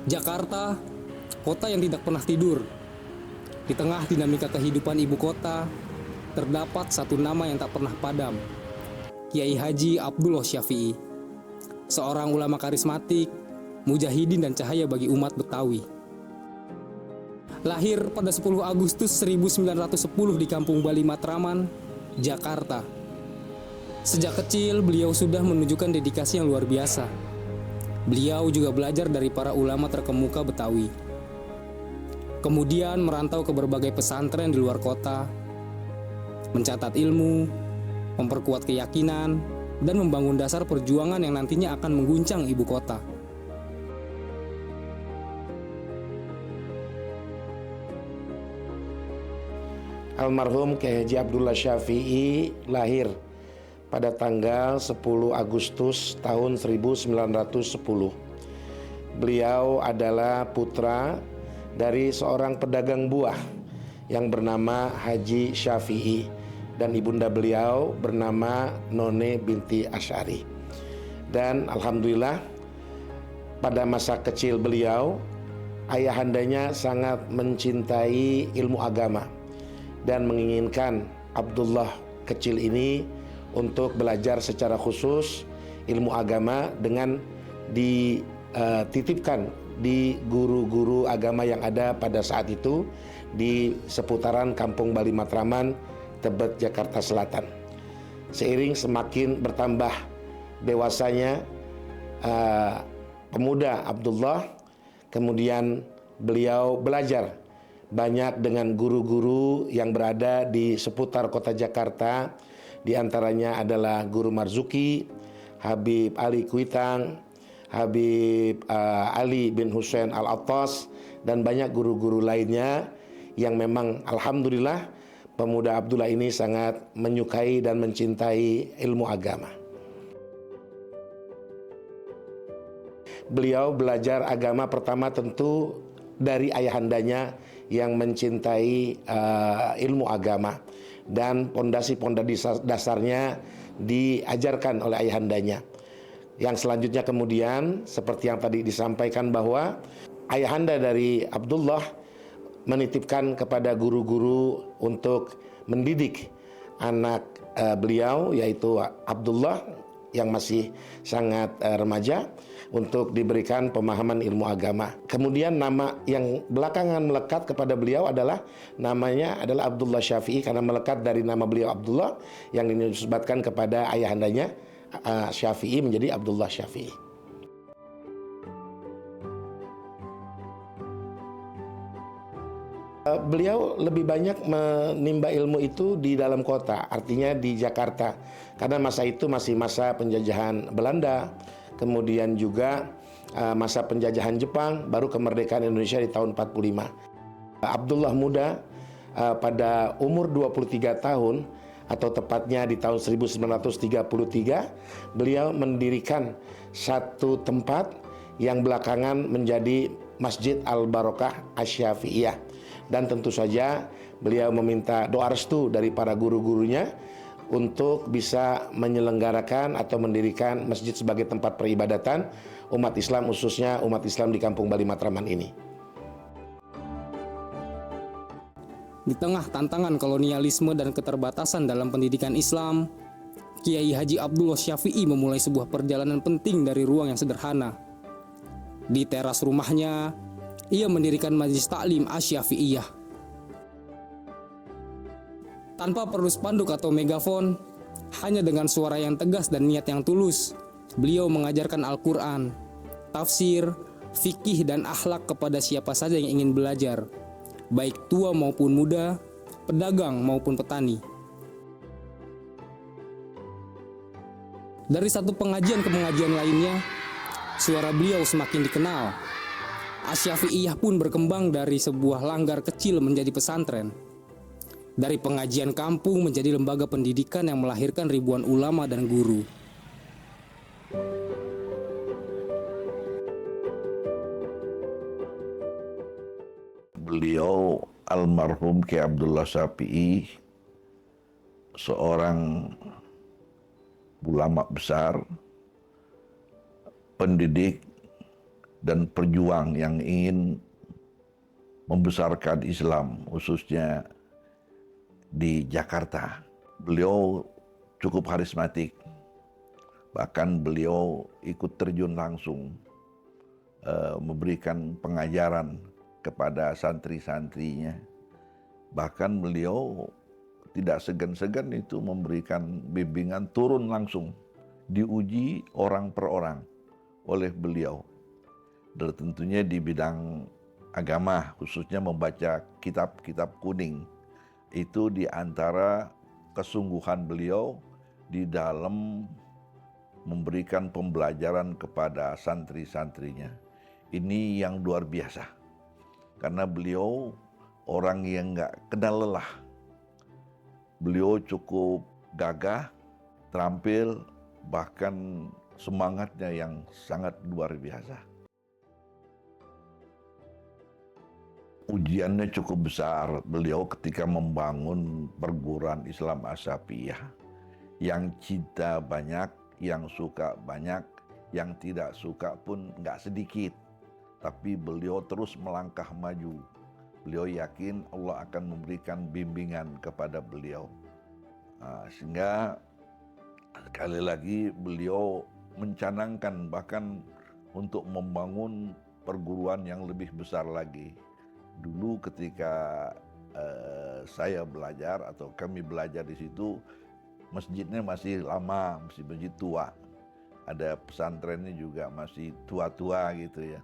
Jakarta, kota yang tidak pernah tidur. Di tengah dinamika kehidupan ibu kota, terdapat satu nama yang tak pernah padam. Kiai Haji Abdullah Syafi'i. Seorang ulama karismatik, mujahidin dan cahaya bagi umat Betawi. Lahir pada 10 Agustus 1910 di Kampung Bali Matraman, Jakarta. Sejak kecil beliau sudah menunjukkan dedikasi yang luar biasa. Beliau juga belajar dari para ulama terkemuka Betawi. Kemudian merantau ke berbagai pesantren di luar kota, mencatat ilmu, memperkuat keyakinan, dan membangun dasar perjuangan yang nantinya akan mengguncang ibu kota. Almarhum Kiai Haji Abdullah Syafi'i lahir pada tanggal 10 Agustus tahun 1910. Beliau adalah putra dari seorang pedagang buah yang bernama Haji Syafi'i dan ibunda beliau bernama None binti Asy'ari. Dan alhamdulillah pada masa kecil beliau, ayahandanya sangat mencintai ilmu agama dan menginginkan Abdullah kecil ini untuk belajar secara khusus ilmu agama dengan dititipkan di guru-guru agama yang ada pada saat itu di seputaran Kampung Bali Matraman, Tebet, Jakarta Selatan. Seiring semakin bertambah dewasanya pemuda Abdullah, kemudian beliau belajar banyak dengan guru-guru yang berada di seputar kota Jakarta. Di antaranya adalah Guru Marzuki, Habib Ali Kuitang, Habib Ali bin Husain Al-Attas, dan banyak guru-guru lainnya yang memang alhamdulillah pemuda Abdullah ini sangat menyukai dan mencintai ilmu agama. Beliau belajar agama pertama tentu dari ayahandanya yang mencintai ilmu agama, dan pondasi-pondasi dasarnya diajarkan oleh ayahandanya. Yang selanjutnya kemudian seperti yang tadi disampaikan bahwa ayahanda dari Abdullah menitipkan kepada guru-guru untuk mendidik anak beliau, yaitu Abdullah yang masih sangat remaja, untuk diberikan pemahaman ilmu agama. Kemudian nama yang belakangan melekat kepada beliau adalah namanya adalah Abdullah Syafi'i, karena melekat dari nama beliau Abdullah yang dinisbatkan kepada ayahandanya Syafi'i menjadi Abdullah Syafi'i. Beliau lebih banyak menimba ilmu itu di dalam kota, artinya di Jakarta, karena masa itu masih masa penjajahan Belanda, kemudian juga masa penjajahan Jepang, baru kemerdekaan Indonesia di tahun 45. Abdullah muda pada umur 23 tahun, atau tepatnya di tahun 1933, beliau mendirikan satu tempat yang belakangan menjadi Masjid Al-Barokah Asy-Syafi'iyah. Dan tentu saja beliau meminta doa restu dari para guru-gurunya untuk bisa menyelenggarakan atau mendirikan masjid sebagai tempat peribadatan umat Islam, khususnya umat Islam di Kampung Bali Matraman ini. Di tengah tantangan kolonialisme dan keterbatasan dalam pendidikan Islam, Kiai Haji Abdullah Syafi'i memulai sebuah perjalanan penting dari ruang yang sederhana. Di teras rumahnya, ia mendirikan Majelis Taklim Asy-Syafi'iyah. Tanpa perlu spanduk atau megafon, hanya dengan suara yang tegas dan niat yang tulus, beliau mengajarkan Al-Quran, tafsir, fikih, dan akhlak kepada siapa saja yang ingin belajar, baik tua maupun muda, pedagang maupun petani. Dari satu pengajian ke pengajian lainnya, suara beliau semakin dikenal. Asy-Syafi'iyah pun berkembang dari sebuah langgar kecil menjadi pesantren. Dari pengajian kampung menjadi lembaga pendidikan yang melahirkan ribuan ulama dan guru. Beliau almarhum Kiai Abdullah Syafi'i seorang ulama besar, pendidik dan perjuang yang ingin membesarkan Islam, khususnya di Jakarta. Beliau cukup karismatik, bahkan beliau ikut terjun langsung memberikan pengajaran kepada santri-santrinya. Bahkan beliau tidak segan-segan itu memberikan bimbingan turun langsung, diuji orang per orang oleh beliau. Dan tentunya di bidang agama, khususnya membaca kitab-kitab kuning, itu di antara kesungguhan beliau di dalam memberikan pembelajaran kepada santri-santrinya. Ini yang luar biasa, karena beliau orang yang nggak kenal lelah. Beliau cukup gagah, terampil, bahkan semangatnya yang sangat luar biasa. Ujiannya cukup besar beliau ketika membangun perguruan Islam Asy'ariyah. Yang cinta banyak, yang suka banyak, yang tidak suka pun nggak sedikit. Tapi beliau terus melangkah maju. Beliau yakin Allah akan memberikan bimbingan kepada beliau. Sehingga sekali lagi beliau mencanangkan bahkan untuk membangun perguruan yang lebih besar lagi. Dulu ketika saya belajar atau kami belajar di situ, masjidnya masih lama, masih masjid tua. Ada pesantrennya juga masih tua-tua gitu ya.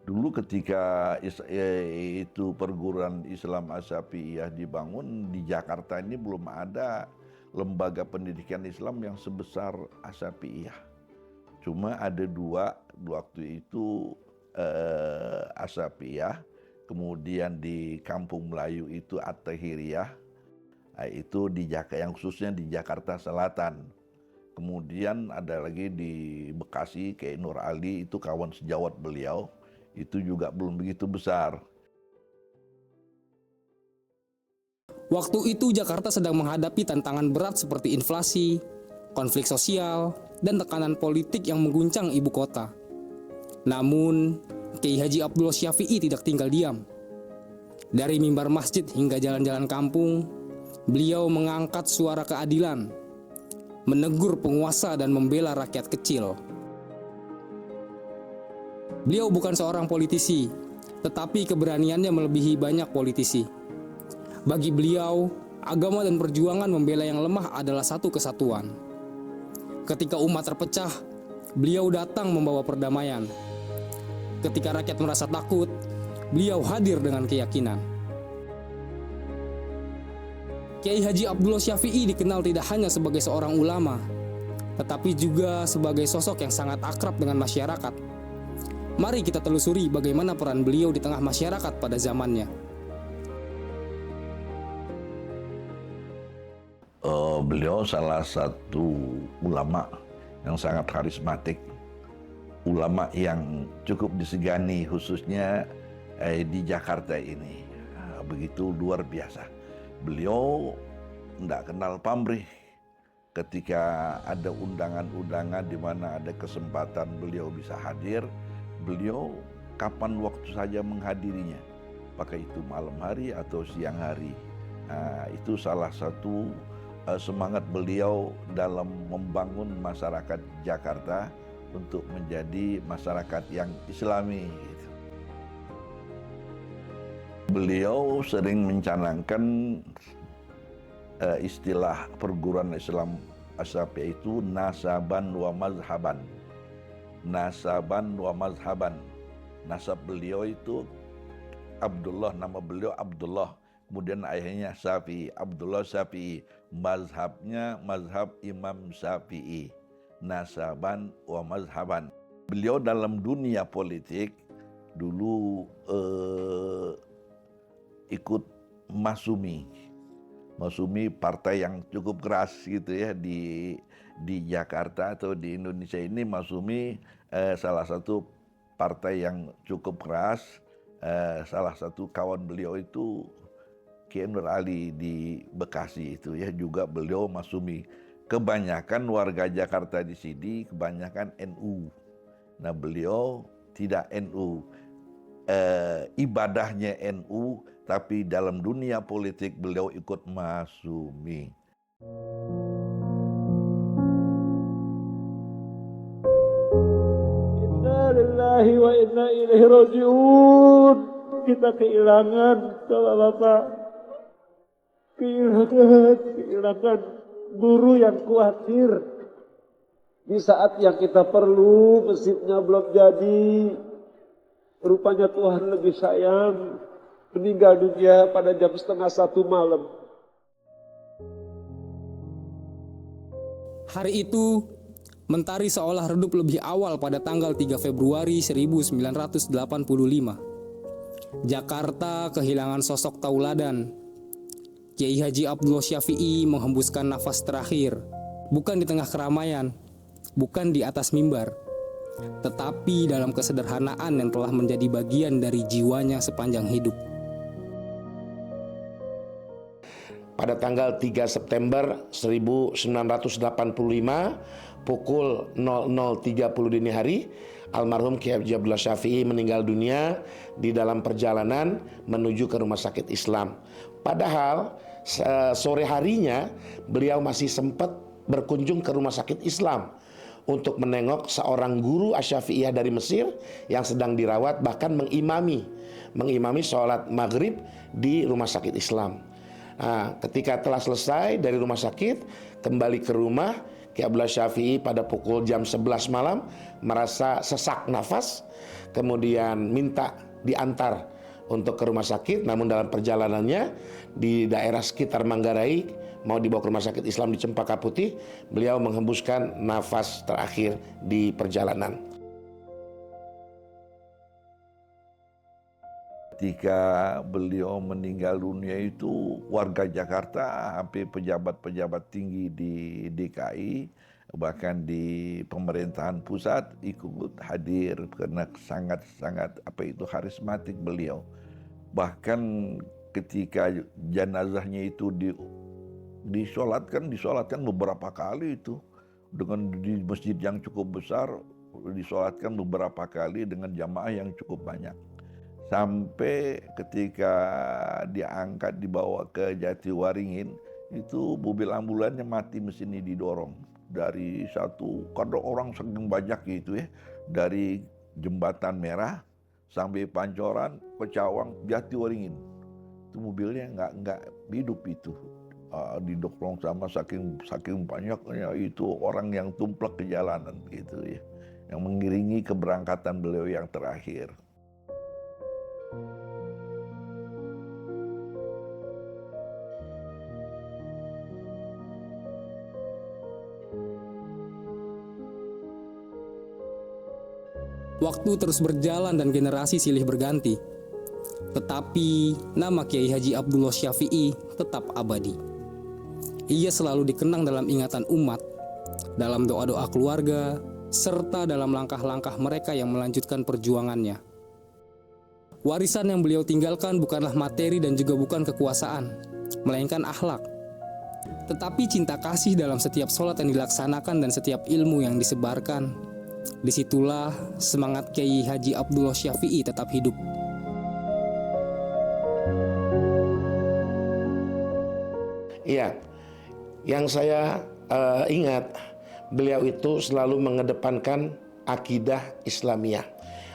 Dulu ketika itu perguruan Islam Asy'ariyah dibangun di Jakarta ini belum ada lembaga pendidikan Islam yang sebesar Asy'ariyah. Cuma ada dua waktu itu Asy'ariyah, kemudian di Kampung Melayu itu At-Tahiriyah, itu di yang khususnya di Jakarta Selatan. Kemudian ada lagi di Bekasi, Kiai Nur Ali, itu kawan sejawat beliau. Itu juga belum begitu besar. Waktu itu Jakarta sedang menghadapi tantangan berat seperti inflasi, konflik sosial, dan tekanan politik yang mengguncang ibu kota. Namun, Kiai Haji Abdullah Syafi'i tidak tinggal diam. Dari mimbar masjid hingga jalan-jalan kampung, beliau mengangkat suara keadilan, menegur penguasa dan membela rakyat kecil. Beliau bukan seorang politisi, tetapi keberaniannya melebihi banyak politisi. Bagi beliau, agama dan perjuangan membela yang lemah adalah satu kesatuan. Ketika umat terpecah, beliau datang membawa perdamaian. Ketika rakyat merasa takut, beliau hadir dengan keyakinan. Kiai Haji Abdullah Syafi'i dikenal tidak hanya sebagai seorang ulama, tetapi juga sebagai sosok yang sangat akrab dengan masyarakat. Mari kita telusuri bagaimana peran beliau di tengah masyarakat pada zamannya. Beliau salah satu ulama yang sangat karismatik, ulama yang cukup disegani khususnya di Jakarta ini. Begitu luar biasa. Beliau tidak kenal pamrih. Ketika ada undangan-undangan di mana ada kesempatan beliau bisa hadir, beliau kapan waktu saja menghadirinya, apakah itu malam hari atau siang hari. Itu salah satu semangat beliau dalam membangun masyarakat Jakarta untuk menjadi masyarakat yang Islami. Beliau sering mencanangkan istilah perguruan Islam Asy'ariyah itu nasaban wa mazhaban. Nasaban wa mazhaban. Nasab beliau itu Abdullah, nama beliau Abdullah. Kemudian ayahnya Syafi'i, Abdullah Syafi'i. Mazhabnya mazhab Imam Syafi'i. Nasaban wa mazhaban. Beliau dalam dunia politik dulu ikut Masumi. Masumi partai yang cukup keras gitu ya di Jakarta atau di Indonesia ini. Masumi salah satu partai yang cukup keras. Salah satu kawan beliau itu Kiai Nur Ali di Bekasi itu ya, juga beliau Masumi. kebanyakan warga Jakarta di sini kebanyakan NU. Nah, beliau tidak NU. Ibadahnya NU, tapi dalam dunia politik beliau ikut Masyumi. Inna lillahi wa inna ilaihi raji'un. Kita kehilangan Bapak-bapak, kehilangan guru yang khawatir. Di saat yang kita perlu, masjidnya belum jadi. Rupanya Tuhan lebih sayang, meninggal dunia pada jam 12:30 malam. Hari itu, Mentari seolah redup lebih awal pada tanggal 3 Februari 1985. Jakarta kehilangan sosok tauladan. Kiai Haji Abdullah Syafi'i menghembuskan nafas terakhir, bukan di tengah keramaian, bukan di atas mimbar, tetapi dalam kesederhanaan yang telah menjadi bagian dari jiwanya sepanjang hidup. Pada tanggal 3 September 1985 pukul 00.30 dini hari, almarhum Kiai Haji Abdullah Syafi'i meninggal dunia di dalam perjalanan menuju ke Rumah Sakit Islam. Padahal sore harinya beliau masih sempat berkunjung ke Rumah Sakit Islam untuk menengok seorang guru Asy-Syafi'iyah dari Mesir yang sedang dirawat, bahkan mengimami sholat maghrib di Rumah Sakit Islam. Nah, ketika telah selesai dari rumah sakit, kembali ke rumah, Kiai Abdullah Syafi'i pada pukul jam 11 malam merasa sesak nafas, kemudian minta diantar untuk ke rumah sakit. Namun dalam perjalanannya di daerah sekitar Manggarai, mau dibawa ke Rumah Sakit Islam di Cempaka Putih, beliau menghembuskan nafas terakhir di perjalanan. Ketika beliau meninggal dunia itu, warga Jakarta, hampir pejabat-pejabat tinggi di DKI, bahkan di pemerintahan pusat ikut hadir karena sangat-sangat karismatik beliau. Bahkan ketika jenazahnya itu disolatkan beberapa kali itu dengan di masjid yang cukup besar, disolatkan beberapa kali dengan jamaah yang cukup banyak. Sampai ketika diangkat dibawa ke Jatiwaringin, itu mobil ambulannya mati mesinnya didorong dari satu, karena orang saking banyak gitu ya, dari Jembatan Merah sampai Pancoran ke Cawang Jatiwaringin, itu mobilnya nggak hidup itu, didorong sama saking banyaknya itu orang yang tumplek ke jalanan gitu ya, yang mengiringi keberangkatan beliau yang terakhir. Waktu terus berjalan dan generasi silih berganti, tetapi nama Kiai Haji Abdullah Syafi'i tetap abadi. Ia selalu dikenang dalam ingatan umat, dalam doa-doa keluarga, serta dalam langkah-langkah mereka yang melanjutkan perjuangannya. Warisan yang beliau tinggalkan bukanlah materi dan juga bukan kekuasaan, melainkan akhlak. Tetapi cinta kasih dalam setiap sholat yang dilaksanakan dan setiap ilmu yang disebarkan. Disitulah semangat Kiai Haji Abdullah Syafi'i tetap hidup. Iya, yang saya ingat, beliau itu selalu mengedepankan akidah Islamiyah.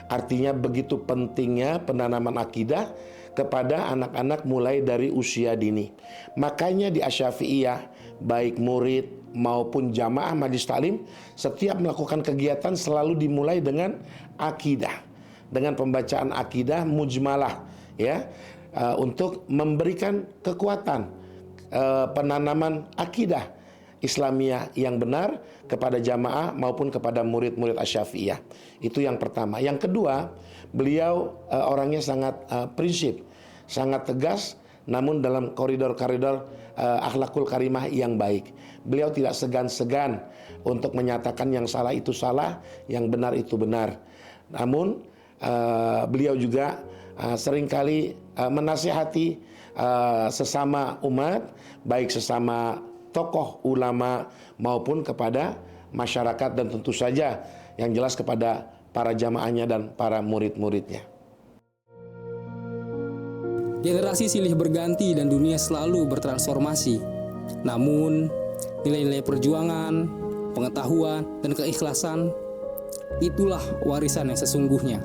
Artinya begitu pentingnya penanaman akidah kepada anak-anak mulai dari usia dini. Makanya di Asy-Syafi'iyah, baik murid maupun jamaah majelis taklim, setiap melakukan kegiatan selalu dimulai dengan akidah, dengan pembacaan akidah mujmalah, ya, untuk memberikan kekuatan penanaman akidah Islamiyah yang benar kepada jamaah maupun kepada murid-murid Asy-Syafi'iyah. Itu yang pertama. Yang kedua, beliau orangnya sangat prinsip, sangat tegas, namun dalam koridor-koridor akhlakul karimah yang baik. Beliau tidak segan-segan untuk menyatakan yang salah itu salah, yang benar itu benar. Namun beliau juga seringkali menasihati sesama umat, baik sesama tokoh ulama maupun kepada masyarakat dan tentu saja yang jelas kepada para jamaahnya dan para murid-muridnya. Generasi silih berganti dan dunia selalu bertransformasi. Namun, nilai-nilai perjuangan, pengetahuan, dan keikhlasan itulah warisan yang sesungguhnya.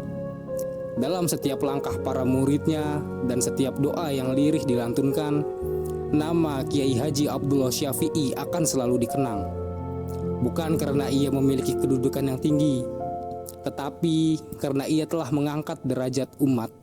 Dalam setiap langkah para muridnya dan setiap doa yang lirih dilantunkan, nama Kiai Haji Abdullah Syafi'i akan selalu dikenang. Bukan karena ia memiliki kedudukan yang tinggi, tetapi karena ia telah mengangkat derajat umat.